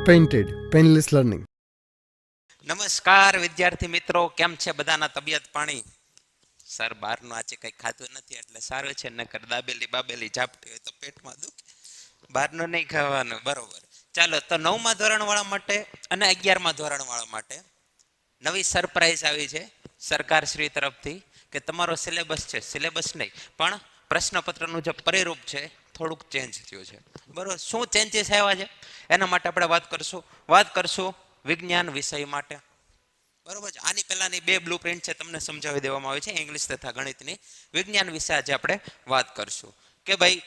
Painted painless learning. નમસ્કાર વિદ્યાર્થી મિત્રો, કેમ છે બધાના તબિયત પાણી? સર બહારનું આજે કંઈ ખાધું નથી એટલે સારું છે, નકર દાબેલી બાબેલી ઝાપટી હોય તો પેટમાં દુખે. બહારનું નહીં ખાવાનું, બરોબર. ચાલો, તો 9મા ધોરણવાળા માટે અને 11મા ધોરણવાળા માટે નવી સરપ્રાઈઝ આવી છે સરકારશ્રી તરફથી કે તમારો સિલેબસ છે, સિલેબસ નહીં પણ પ્રશ્નપત્રનું જે પરિરૂપ છે થોડુંક ચેન્જ થયું છે. બરોબર, શું ચેન્જીસ આવ્યા છે એના માટે આપણે વાત કરશું વિજ્ઞાન વિષય માટે. બરોબર છે. આની પહેલાની 2 બ્લુ પ્રિન્ટ છે, તમને સમજાવી દેવામાં આવી છે, ઇંગ્લિશ તથા ગણિતની. વિજ્ઞાન વિશે આજે આપણે વાત કરશું કે ભાઈ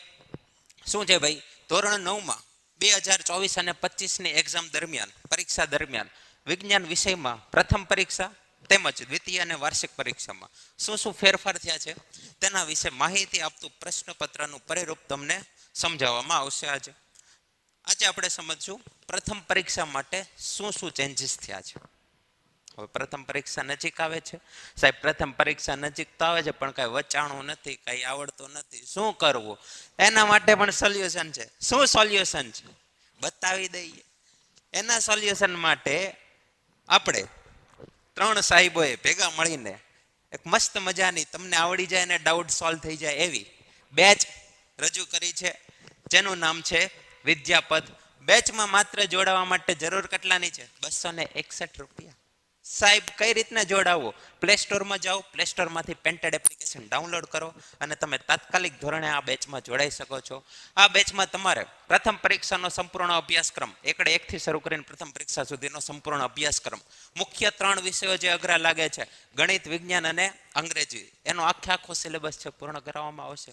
શું છે ભાઈ, ધોરણ 9માં 2024 અને 25ની એક્ઝામ દરમિયાન, પરીક્ષા દરમિયાન વિજ્ઞાન વિષયમાં પ્રથમ પરીક્ષા તેમજ દ્વિતીય અને વાર્ષિક પરીક્ષામાં શું ફેરફાર થયા છે તેના વિશે માહિતી આપતું પ્રશ્નપત્રનું પરિરૂપ તમને સમજાવવામાં આવશે. આજે આપણે સમજશું પ્રથમ પરીક્ષા માટે શું ચેન્જીસ થયા છે. હવે પ્રથમ પરીક્ષા નજીક આવે છે સાહેબ, પ્રથમ પરીક્ષા નજીક તો આવે છે પણ કાંઈ વચાણું નથી, કાંઈ આવડતું નથી, શું કરવું? એના માટે પણ સોલ્યુશન છે. શું સોલ્યુશન છે બતાવી દઈએ. એના સોલ્યુશન માટે આપણે 3 સાહેબોએ ભેગા મળીને એક મસ્ત મજાની, તમને આવડી જાય અને ડાઉટ સોલ્વ થઈ જાય એવી બેચ રજૂ કરી છે, જેનું નામ છે વિદ્યાપદ. બેચમાં માત્ર જોડાવા માટે જરૂર કેટલાની છે? 261 રૂપિયા. સાહેબ કઈ રીતના જોડાવવું? પ્લે સ્ટોરમાં જાઓ, પ્લે સ્ટોરમાંથી પેન્ટેડ એપ્લિકેશન ડાઉનલોડ કરો અને તમે તાત્કાલિક ધોરણે આ બેચમાં જોડાઈ શકો છો. આ બેચમાં તમારે પ્રથમ પરીક્ષાનો સંપૂર્ણ અભ્યાસક્રમ, એકડે 1 થી શરૂ કરીને પ્રથમ પરીક્ષા સુધીનો સંપૂર્ણ અભ્યાસક્રમ, મુખ્ય 3 વિષયો જે અઘરા લાગે છે, ગણિત, વિજ્ઞાન અને અંગ્રેજી, એનો આખો સિલેબસ છે પૂર્ણ કરાવવામાં આવશે.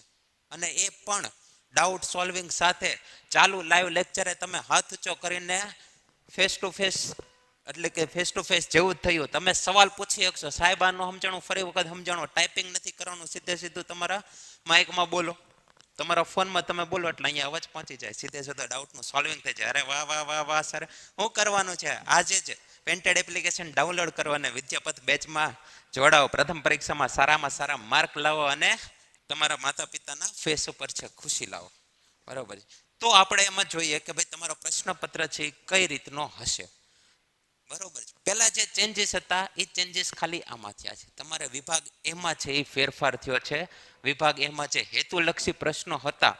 અને એ પણ ડાઉટ સોલ્વિંગ સાથે ચાલુ લાઈવ લેક્ચરે તમે હાથ ઊંચો કરીને ફેસ ટુ ફેસ, એટલે કે ફેસ ટુ ફેસ જેવું જ થયું, તમે સવાલ પૂછી શકશો. સાહેબ આનું સમજાણું ફરી વખત સમજાણો, ટાઈપિંગ નથી કરવાનું, સીધું તમારા માઇકમાં બોલો, તમારા ફોનમાં તમે બોલો એટલે અહીંયા અવાજ પહોંચી જાય, સીધા ડાઉટનું સોલ્વિંગ થઈ જાય. અરે વાહ વાહ વાહ વાહ સર, શું કરવાનું છે? આજે જ પેન્ટેડ એપ્લિકેશન ડાઉનલોડ કરો અને વિદ્યાપત બેચમાં જોડાઓ. પ્રથમ પરીક્ષામાં સારામાં સારા માર્ક લાવો અને તમારા માતા પિતાના ફેસ ઉપર છે ખુશી લાવો. બરોબર. તો આપણે એમાં જોઈએ કે ભાઈ તમારો પ્રશ્નપત્ર છે એ કઈ રીતનો હશે. બરોબર છે. પહેલા જે ચેન્જીસ હતા એ ચેન્જીસ ખાલી આમાં થયા છે. તમારે વિભાગ એમાં છે એ ફેરફાર થયો છે. વિભાગ એમાં જે હેતુલક્ષી પ્રશ્નો હતા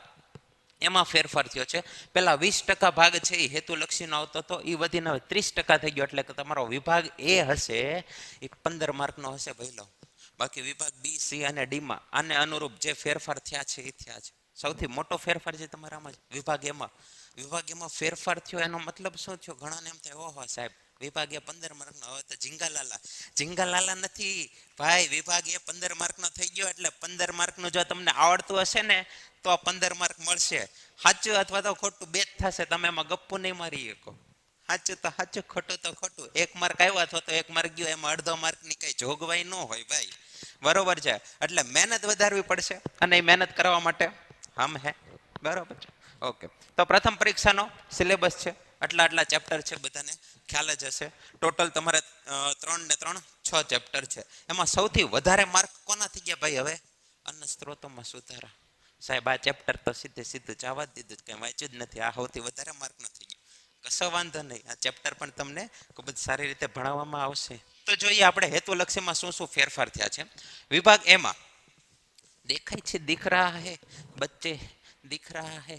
એમાં ફેરફાર થયો છે. પહેલા 20% ભાગ છે એ હેતુલક્ષીનો આવતો હતો, એ વધીને 30% થઈ ગયો. એટલે કે તમારો વિભાગ એ હશે એ 15 માર્કનો હશે પહેલો. બાકી વિભાગ બી, સી અને ડીમાં આને અનુરૂપ જે ફેરફાર થયા છે એ થયા છે. સૌથી મોટો ફેરફાર છે તમારામાં વિભાગ એમાં ફેરફાર થયો. એનો મતલબ શું થયો? ઘણાને એમ થાય, ઓહો સાહેબ વિભાગે 15 માર્કનો, હવે તો ઝીંગાલાલા નથી ભાઈ. વિભાગે 15 માર્કનો થઈ ગયો એટલે 15 માર્કનું જો તમને આવડતું હશે ને તો 15 માર્ક મળશે. સાચું અથવા તો ખોટું બે જ થશે, તમે એમાં ગપ્પુ નહીં મારી શકો. સાચું તો સાચું, ખોટું તો ખોટું. 1 માર્ક આવ્યો અથવા તો 1 માર્ક ગયો, એમાં અડધો માર્કની કઈ જોગવાઈ ન હોય ભાઈ. બરોબર છે. એટલે મહેનત વધારવી પડશે અને એ મહેનત કરવા માટે હમ હે. બરોબર છે. ઓકે, તો પ્રથમ પરીક્ષાનો સિલેબસ છે, આટલા ચેપ્ટર છે, બધાને ખ્યાલ જ હશે. ટોટલ તમારે 3 ને 3 6 ચેપ્ટર છે. એમાં સૌથી વધારે માર્ક કોના થઈ ગયા ભાઈ? હવે અન્ન સ્ત્રોતોમાં સુધારા. સાહેબ આ ચેપ્ટર તો સીધું જવા જ દીધું, કંઈ વાંચ્યું જ નથી, આ સૌથી વધારે માર્ક ન થઈ ગયો. કશો વાંધો નહીં, આ ચેપ્ટર પણ તમને ખૂબ જ સારી રીતે ભણાવવામાં આવશે. તો જોઈએ આપણે હેતુલક્ષીમાં શું ફેરફાર થયા છે. વિભાગ એમાં દેખાય છે, દિખ રહા હે બચ્ચે, દિખ રહા હે,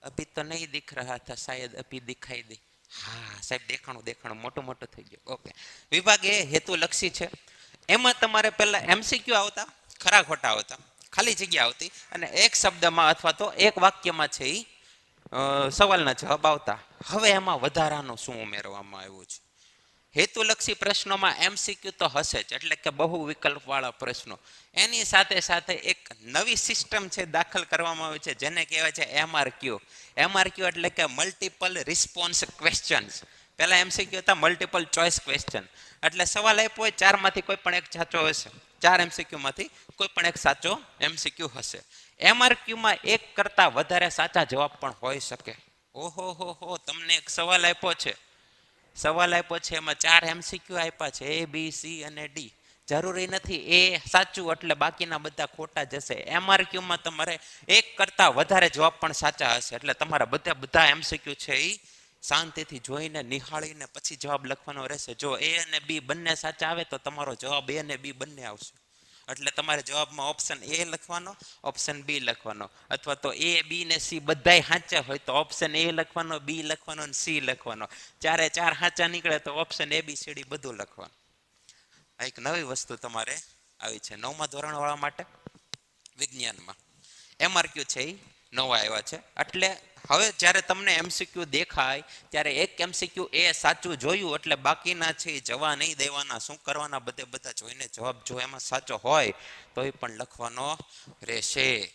અભી તો નહીં દિખ રહા થા, શાયદ અભી દિખાઈ દે. હા સાહેબ, દેખાણું મોટું થઈ ગયું. ઓકે, વિભાગ એ હેતુલક્ષી છે. એમાં તમારે પહેલા MCQ આવતા, ખરા ખોટા આવતા, ખાલી જગ્યા આવતી અને એક શબ્દમાં અથવા તો એક વાક્યમાં છે એ સવાલના જવાબ આવતા. હવે એમાં વધારાનું શું ઉમેરવામાં આવ્યું છે? હેતુલક્ષી પ્રશ્નોમાં MCQ તો હશે જ, એટલે કે બહુ વિકલ્પ વાળા પ્રશ્નો. એની સાથે એક નવી સિસ્ટમ છે દાખલ કરવામાં આવી છે, જેને કહેવાય છે MRQ એટલે કે મલ્ટિપલ રિસ્પોન્સ ક્વેશ્ચન્સ. પહેલા MCQ હતા મલ્ટિપલ ચોઇસ ક્વેશ્ચન. એટલે સવાલ આપ્યો હોય, 4માંથી કોઈ પણ એક સાચો હશે, 4 MCQ માંથી કોઈ પણ એક સાચો MCQ હશે. MRQમાં એક કરતા વધારે સાચા જવાબ પણ હોઈ શકે. ઓહો, તમને એક સવાલ આપ્યો છે, એમાં 4 MCQ આપ્યા છે, A, B, C અને D. જરૂરી નથી એ સાચું એટલે બાકીના બધા ખોટા જશે. MRQમાં તમારે એક કરતા વધારે જવાબ પણ સાચા હશે, એટલે તમારા બધા MCQ છે એ શાંતિથી જોઈને નિહાળીને પછી જવાબ લખવાનો રહેશે. જો એ અને બી બંને સાચા આવે તો તમારો જવાબ એ અને બી બંને આવશે. એટલે તમારે જવાબમાં ઓપ્શન એ લખવાનો, ઓપ્શન બી લખવાનો, અથવા તો એ બી ને સી બધાય સાચા હોય તો ઓપ્શન એ લખવાનો, બી લખવાનો અને સી લખવાનો. ચારે ચાર સાચા નીકળે તો option A B C D બધું લખવાનું. એક નવી વસ્તુ તમારે આવી છે 9મા ધોરણ વાળા માટે વિજ્ઞાનમાં. MRQ છે એ નવા આવ્યા છે. એટલે હવે જ્યારે તમને MCQ દેખાય ત્યારે એક MCQ એ સાચું જોયું એટલે બાકીના છે એ જવા નહીં દેવાના. શું કરવાના, બધે બધા જોઈને જવાબ જો એમાં સાચો હોય તો એ પણ લખવાનો રહેશે.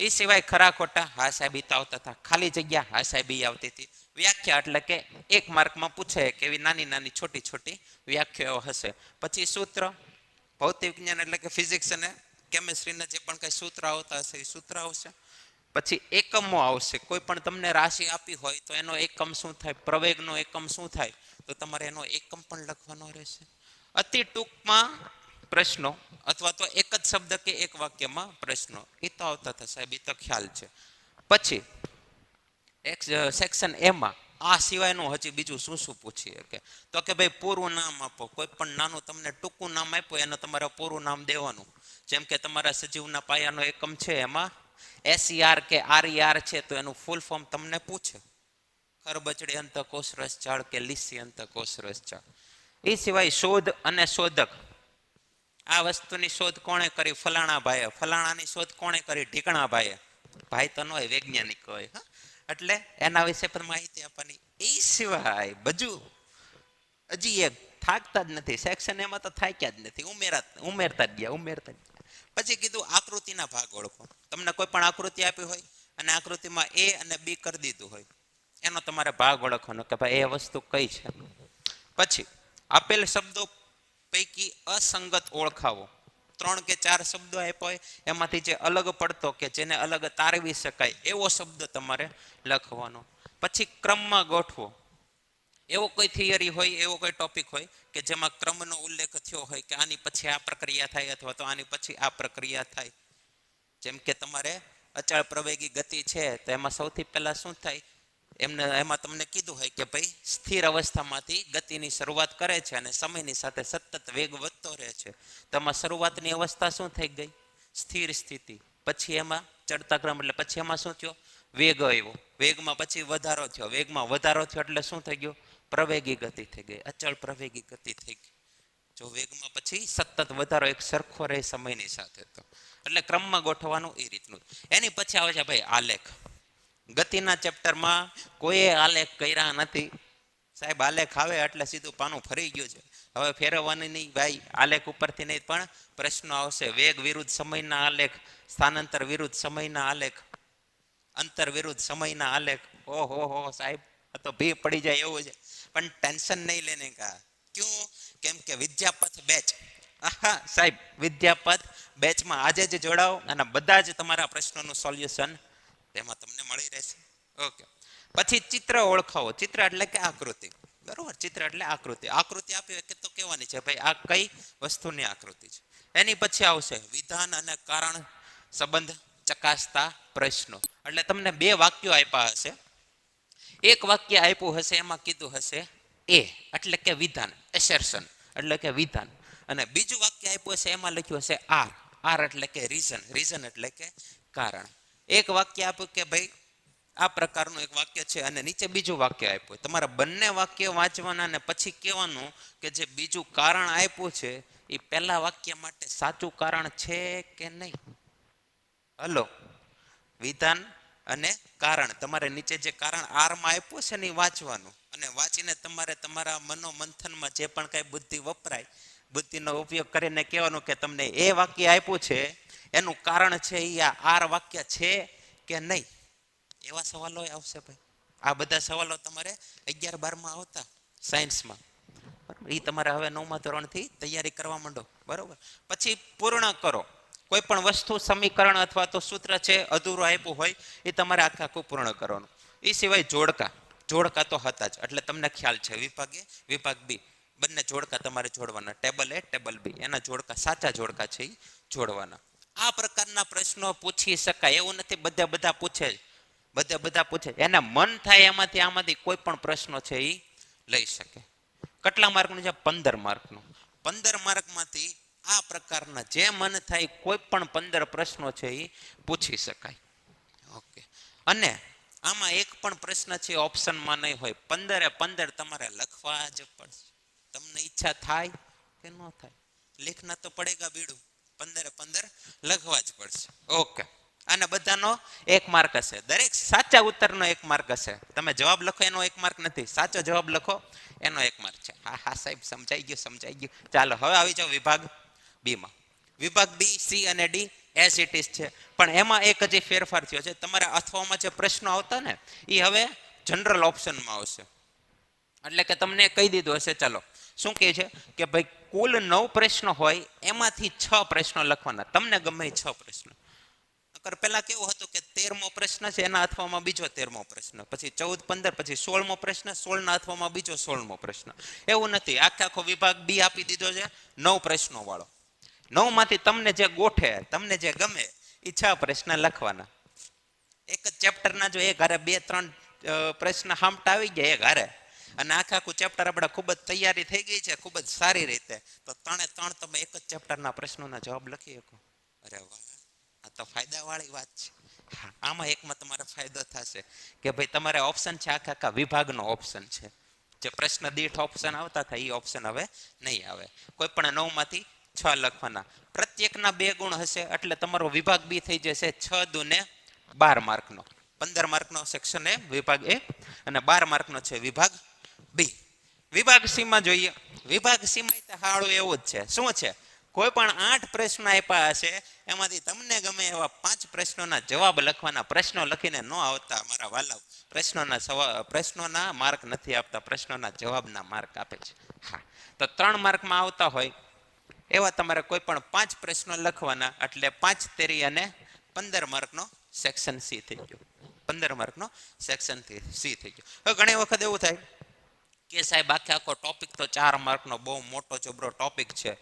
એ સિવાય ખરા ખોટા હા સાહેબ ઈ તો આવતા હતા. ખાલી જગ્યા હા સાહેબ ઈ આવતી હતી. વ્યાખ્યા એટલે કે 1 માર્કમાં પૂછે કે એવી નાની નાની છોટી છોટી વ્યાખ્યાઓ હશે. પછી સૂત્ર, ભૌતિક વિજ્ઞાન એટલે કે ફિઝિક્સ અને કેમેસ્ટ્રીના જે પણ કઈ સૂત્ર આવતા હશે એ સૂત્ર આવશે. પછી એકમો આવશે. કોઈ પણ તમને રાશિ આપી હોય તો એનો એકમ શું થાય, પ્રવેગનો એકમ શું થાય તો તમારે એનો એકમ પણ લખવાનો રહેશે. અતિ ટૂંકમાં પ્રશ્નો અથવા તો એક જ શબ્દ કે એક વાક્યમાં પ્રશ્નો એ તો આવતા હતા સાહેબ, એ તો ખ્યાલ છે. પછી સેક્શન એમાં આ સિવાયનું હજી બીજું શું શું પૂછી શકે તો કે ભાઈ પૂરું નામ આપો. કોઈ પણ નાનું તમને ટૂંકું નામ આપ્યું એને તમારે પૂરું નામ દેવાનું. જેમ કે તમારા સજીવના પાયાનો એકમ છે એમાં SER કે RER છે તો એનું ફૂલ ફોર્મ તમને પૂછે. ખરબચડી અંતઃકોષ રસજાળ કે લીસી અંતઃકોષ રસજાળ. એ સિવાય શોધ અને શોધક. આ વસ્તુની શોધ કોણે કરી, ફલાણા ભાઈએ. ફલાણાની શોધ કોણે કરી, ઢીકણા ભાઈએ. ભાઈ તો ન હોય, વૈજ્ઞાનિક હોય. એટલે એના વિશે પણ માહિતી આપવાની. એ સિવાય બધું હજી એક થાકતા જ નથી. સેક્શન એમાં તો થાક્યા જ નથી, ઉમેરતા જ ગયા. પછી કીધું આકૃતિના ભાગ ઓળખો. તમને કોઈ પણ આકૃતિ આપી હોય અને આકૃતિમાં A અને B કરી દીધું હોય એનો તમારે ભાગ ઓળખવાનો કે ભાઈ એ વસ્તુ કઈ છે. પછી આપેલ શબ્દો પૈકી અસંગત ઓળખાવો. 3 કે 4 શબ્દો આપ્યા હોય એમાંથી જે અલગ પડતો કે જેને અલગ તારવી શકાય એવો શબ્દ તમારે લખવાનો. પછી ક્રમમાં ગોઠવો. એવો કોઈ થિયરી હોય, એવો કોઈ ટોપિક હોય કે જેમાં ક્રમનો ઉલ્લેખ થયો હોય કે આની પછી આ પ્રક્રિયા થાય અથવા તો આની પછી આ પ્રક્રિયા થાય. જેમ કે તમારે અચળ પ્રવેગી ગતિ છે તો એમાં સૌથી પહેલા શું થાય એમાં તમને કીધું હોય કે ભાઈ સ્થિર અવસ્થામાંથી ગતિની શરૂઆત કરે છે અને સમયની સાથે સતત વેગ વધતો રહે છે. તો એમાં શરૂઆતની અવસ્થા શું થઈ ગઈ, સ્થિર સ્થિતિ. પછી એમાં ચડતા ક્રમ એટલે પછી એમાં શું થયો, વેગ આવ્યો. વેગમાં પછી વધારો થયો. વેગમાં વધારો થયો એટલે શું થઈ ગયું, પ્રવેગી ગતિ થઈ ગઈ, અચળ પ્રવેગી ગતિ થઈ ગઈ. જો વેગમાં પછી સતત વધારો એક સરખો રહે સમયની સાથે તો એટલે ક્રમમાં ગોઠવવાનું એ રીતનું. એની પછી આવે છે ભાઈ આલેખ. ગતિના ચેપ્ટરમાં કોઈએ આલેખ કર્યા નથી સાહેબ. આલેખ આવે એટલે સીધું પાનું ફરી ગયું છે. હવે ફેરવવાની નહીં ભાઈ. આલેખ ઉપરથી નહીં પણ પ્રશ્નો આવશે. વેગ વિરુદ્ધ સમયના આલેખ, સ્થાનાંતર વિરુદ્ધ સમયના આલેખ, અંતર વિરુદ્ધ સમયના આલેખ. ઓહો હો સાહેબ આ તો ભી પડી જાય એવું છે. પણ ટેન્શન નહીં લેને કા. ક્યું? કેમ કે વિદ્યાપથ બેચ, આહા સાહેબ વિદ્યાપથ બેચમાં આજે જ જોડાઓ અને બધા જ તમારા પ્રશ્નોનું સોલ્યુશન તેમાં તમને મળી રહેશે. ઓકે. પછી ચિત્ર ઓળખાવો. ચિત્ર એટલે કે આકૃતિ, બરોબર. ચિત્ર એટલે આકૃતિ. આકૃતિ આપી કે તો કહેવાની છે ભાઈ આ કઈ વસ્તુની આકૃતિ છે. એની પછી આવશે વિધાન અને કારણ સંબંધ ચકાસતા પ્રશ્નો. એટલે તમને 2 વાક્યો આપ્યા હશે. એક વાક્ય આપ્યું હશે એમાં કીધું હશે એ એટલે કે વિધાન, એસર્શન એટલે કે વિધાન. અને બીજું વાક્ય આપ્યું હશે એમાં લખ્યું હશે આર, આર એટલે કે રીઝન, રીઝન એટલે કે કારણ. એક વાક્ય આપ્યું કે ભાઈ આ પ્રકારનું એક વાક્ય છે અને નીચે બીજું વાક્ય આપ્યું. તમારા બંને વાક્ય વાંચવાના અને પછી કહેવાનું કે જે બીજું કારણ આપ્યું છે એ પહેલા વાક્ય માટે સાચું કારણ છે કે નહીં. હલો, વિધાન અને કારણ. તમારે નીચે જે કારણ આરમાં આપ્યું છે ને એ વાંચવાનું અને વાંચીને તમારે તમારા મનોમંથનમાં જે પણ કઈ બુદ્ધિ વપરાય બુદ્ધિનો ઉપયોગ કરીને કહેવાનું કે તમને એ વાક્ય આપ્યું છે એનું કારણ છે એ આ આર વાક્ય છે કે નહીં. એવા સવાલો આવશે ભાઈ. આ બધા સવાલો તમારે 11-12માં આવતા સાયન્સમાં. એ તમારે હવે 9મા ધોરણથી તૈયારી કરવા માંડો, બરોબર. પછી પૂર્ણ કરો. કોઈ પણ વસ્તુ સમીકરણ અથવા તો સૂત્ર છે અધૂરું આપ્યું હોય એ તમારે આખું પૂર્ણ કરવાનું. એ સિવાય જોડકા. જોડકા તો હતા જ એટલે તમને ખ્યાલ છે. વિભાગ એ વિભાગ બી બંને જોડકા તમારે જોડવાના. ટેબલ એ ટેબલ બી એના જોડકા સાચા જોડકા છે એ જોડવાના. આ પ્રકારના પ્રશ્નો પૂછી શકાય એવું નથી બધા પૂછે બધા પૂછે, એને મન થાય એમાંથી આમાંથી કોઈ પણ પ્રશ્નો છે એ લઈ શકે. કેટલા માર્કનું છે? 15 માર્કનું. 15 માર્કમાંથી આ પ્રકારના જે મન થાય કોઈ પણ 15 પ્રશ્નો છે એ પૂછી શકાય. ઓકે. અને આમાં એક પણ પ્રશ્ન છે ઓપ્શનમાં નહીં હોય. 15 તમારે લખવા જ પડશે. તમને ઈચ્છા થાય કે ન થાય, लिखना तो पड़ेगा बीड़ू. 15 લખવા જ પડશે. ઓકે. અને બધાનો 1 માર્ક હશે. દરેક સાચા ઉત્તરનો 1 માર્ક હશે. તમે જવાબ લખો એનો 1 માર્ક નથી, સાચો જવાબ લખો એનો 1 માર્ક છે. હા સાહેબ, સમજાઈ ગયું. ચાલો હવે આવી જાઓ વિભાગ બી માં. વિભાગ બી, સી અને ડી એઝ ઇટ ઇઝ છે, પણ એમાં એક હજી ફેરફાર થયો છે. તમારા અથવામાં જે પ્રશ્નો આવતા ને એ હવે જનરલ ઓપ્શનમાં આવશે. એટલે કે તમને કહી દીધું હશે. ચાલો શું કહે છે કે ભાઈ કુલ 9 પ્રશ્નો હોય એમાંથી 6 પ્રશ્નો લખવાના. તમને ગમે 6 પ્રશ્નો. પેલા કેવું હતું કે 13મો પ્રશ્ન છે એના અથવામાં બીજો 13મો પ્રશ્ન, પછી 14, 15, પછી 16મો પ્રશ્ન, 16 ના અથવામાં બીજો 16મો પ્રશ્ન. એવું નથી. આખો વિભાગ બી આપી દીધો છે 9 પ્રશ્નો વાળો. 9 માંથી તમને જે ગોઠે, તમને જે ગમે એ 6 પ્રશ્ન લખવાના. એક જ ચેપ્ટરના જો એક હારે 2-3 પ્રશ્ન હામટા આવી ગયા એક હારે, અને આખું ચેપ્ટર આપણે ખૂબ જ તૈયારી થઈ ગઈ છે ખૂબ જ સારી રીતે, તો 3 તમે એક જ ચેપ્ટરના પ્રશ્નોના જવાબ લખી શકો. અરે વાહ, આ તો ફાયદાવાળી વાત છે. હા, આમાં એકમાં તમારે ફાયદો થશે કે ભાઈ તમારે ઓપ્શન છે આખા વિભાગનો ઓપ્શન છે. જે પ્રશ્ન દીઠ ઓપ્શન આવતા હતા એ ઓપ્શન હવે નહીં આવે. કોઈ પણ 9 માંથી 6 લખવાના. પ્રત્યેકના 2 ગુણ હશે એટલે તમારો વિભાગ બી થઈ જશે 6 દુને 12 માર્કનો. 15 માર્કનો સેક્શન એ વિભાગ એ, અને 12 માર્કનો છે વિભાગ બી. વિભાગ સી માં જોઈએ. વિભાગ સી માં હાળું એવું જ છે. શું છે? કોઈ પણ 8 પ્રશ્ન આપ્યા હશે એમાંથી તમને ગમે એવા 5 પ્રશ્નોના જવાબ લખવાના. પ્રશ્નો લખીને ન આવતા મારા વાલાઓ, પ્રશ્નોના માર્ક નથી આપતા, પ્રશ્નોના જવાબના માર્ક આપે છે. હા, તો 3 માર્કમાં આવતા હોય એવા તમારે કોઈ પણ 5 પ્રશ્નો લખવાના. એટલે 5 તેરી અને 15 માર્કનો સેક્શન સી થઈ ગયો. 15 માર્કનો સેક્શન સી થઈ ગયો. હવે ઘણી વખત એવું થાય કે સાહેબ આખો ટોપિક તો 4 માર્કનો બહુ મોટો જબરો ટોપિક છે,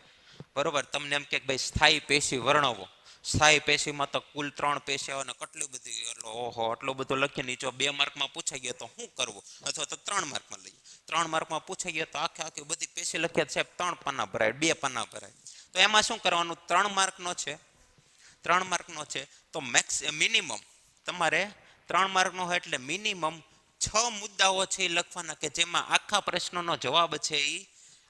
બરોબર. તમને એમ કે ભાઈ સ્થાયી પેશી વર્ણવો. સ્થાયી પેશીમાં તો કુલ 3 પેશી આવે ને કેટલી બધી, ઓહો આટલું બધું લખીને જો 2 માર્કમાં પૂછાઈ ગયો તો શું કરવું? અથવા તો 3 માર્કમાં લઈએ. 3 માર્કમાં પૂછાઈ ગયો તો આખી બધી પેશી લખ્યા સાહેબ 3 પાના ભરાય, 2 પાના ભરાય. તો એમાં શું કરવાનું? 3 માર્કનો છે, 3 માર્કનો છે તો મિનિમમ તમારે 3 માર્કનો હોય એટલે મિનિમમ 6 મુદ્દાઓ છે એ લખવાના કે જેમાં આખા પ્રશ્નનો જવાબ છે એ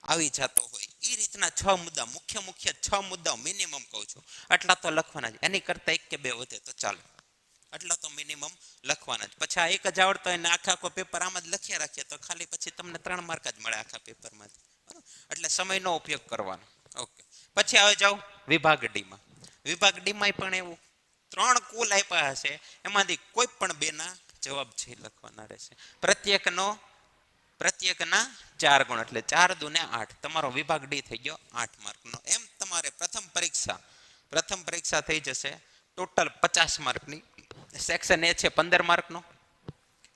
આવી જતો હોય. એ રીતના 6 મુદ્દા, મુખ્ય 6 મુદ્દાઓ મિનિમમ કહું છું, આટલા તો લખવાના જ. એની કરતા 1 કે 2 વધે તો ચાલે, આટલા તો મિનિમમ લખવાના જ. પછી આ એક જ આવડતો હોય ને આખા પેપર આમાં જ લખ્યા રાખીએ તો ખાલી પછી તમને 3 માર્ક જ મળે આખા પેપરમાંથી. એટલે સમયનો ઉપયોગ કરવાનો. ઓકે. પછી આવે જાઓ વિભાગ ડીમાં. વિભાગ ડીમાં પણ એવું 3 કુલ આપ્યા હશે એમાંથી કોઈ પણ 2 ના જવાબ છે લખવાના રહેશે. પ્રત્યેકના 4 ગુણ એટલે 4 દુને 8. તમારો વિભાગ ડી થઈ ગયો 8 માર્કનો. એમ તમારે પ્રથમ પરીક્ષા થઈ જશે ટોટલ 50 માર્કની. સેક્શન એ છે 15 માર્કનો.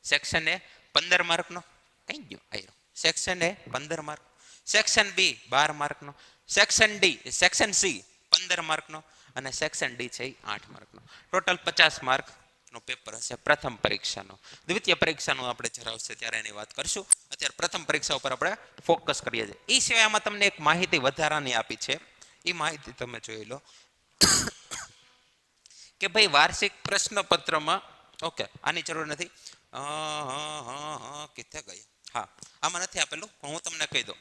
Section A 15 માર્કનો. કઈ ગયો આયો. Section A 15 mark. Section B 12 માર્કનો. સેક્શન સી 15 માર્કનો અને સેક્શન ડી છે 8 માર્કનો. ટોટલ 50 માર્કનો પેપર હશે પ્રથમ પરીક્ષાનો. દ્વિતીય પરીક્ષાનો આપણે જણાવશે ત્યારે એની વાત કરશું. અત્યારે પ્રથમ પરીક્ષા ઉપર આપણે ફોકસ કરીએ છીએ. એ સિવાય આમાં તમને એક માહિતી વધારાની આપી છે, એ માહિતી તમે જોઈ લો કે ભાઈ વાર્ષિક પ્રશ્નપત્રમાં, ઓકે આની જરૂર નથી, કિથે ગઈ, હા આમાં નથી આપેલું પણ હું તમને કહી દઉં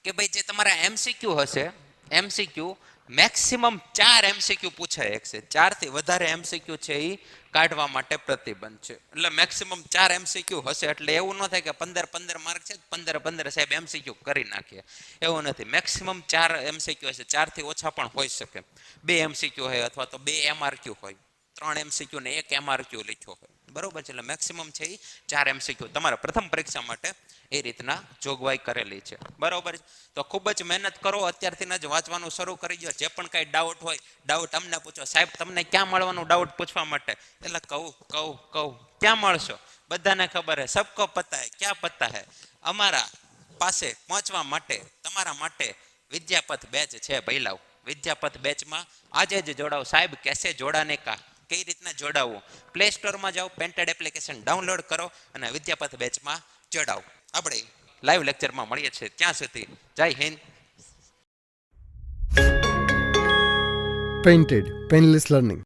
કે ભાઈ જે તમારા એમસીક્યુ હશે, એમસીક્યુ મેક્સિમમ 4 એમસીક્યુ પૂછાય છે. 4 થી વધારે એમસીક્યુ છે એ કાઢવા માટે પ્રતિબંધ છે. એટલે મેક્સિમમ 4 એમસીક્યુ હશે એટલે એવું ન થાય કે 15 માર્ક છે 15 સાહેબ એમસીક્યુ કરી નાખીએ, એવું નથી. મેક્સિમમ 4 એમસીક્યુ હશે. 4 થી ઓછા પણ હોઈ શકે. 2 એમસીક્યુ હોય અથવા તો 2 એમઆરક્યુ હોય, 3 એમસીક્યુ ને 1 એમઆરક્યુ લખ્યો હોય, બરોબર છે. એટલે મેક્સિમમ છે એ 4 એમસીક્યુ તમારા પ્રથમ પરીક્ષા માટે એ રીતના જોગવાઈ કરેલી છે, બરોબર. તો ખૂબ જ મહેનત કરો, અત્યારથી જ વાંચવાનું શરૂ કરી દો. જે પણ કાંઈ ડાઉટ હોય ડાઉટ અમને પૂછો. સાહેબ તમને ક્યાં મળવાનું ડાઉટ પૂછવા માટે? એટલે કહું ક્યાં મળશો? બધાને ખબર હે, સબકો પતા હે, ક્યાં પતા હે. અમારા પાસે પહોંચવા માટે તમારા માટે વિદ્યાપથ બેચ છે ભઈલાઓ. વિદ્યાપથ બેચમાં આજે જ જોડાઓ. સાહેબ કેસે જોડાને કા? કઈ રીતના જોડાવવું, પ્લે સ્ટોરમાં જાઓ, પેન્ટેડ એપ્લિકેશન ડાઉનલોડ કરો અને વિદ્યાપથ બેચમાં જોડાઓ. આપણે લાઈવ લેક્ચરમાં મળીએ છીએ, ત્યાં સુધી જય હિન્દ. Painted, Painless Learning.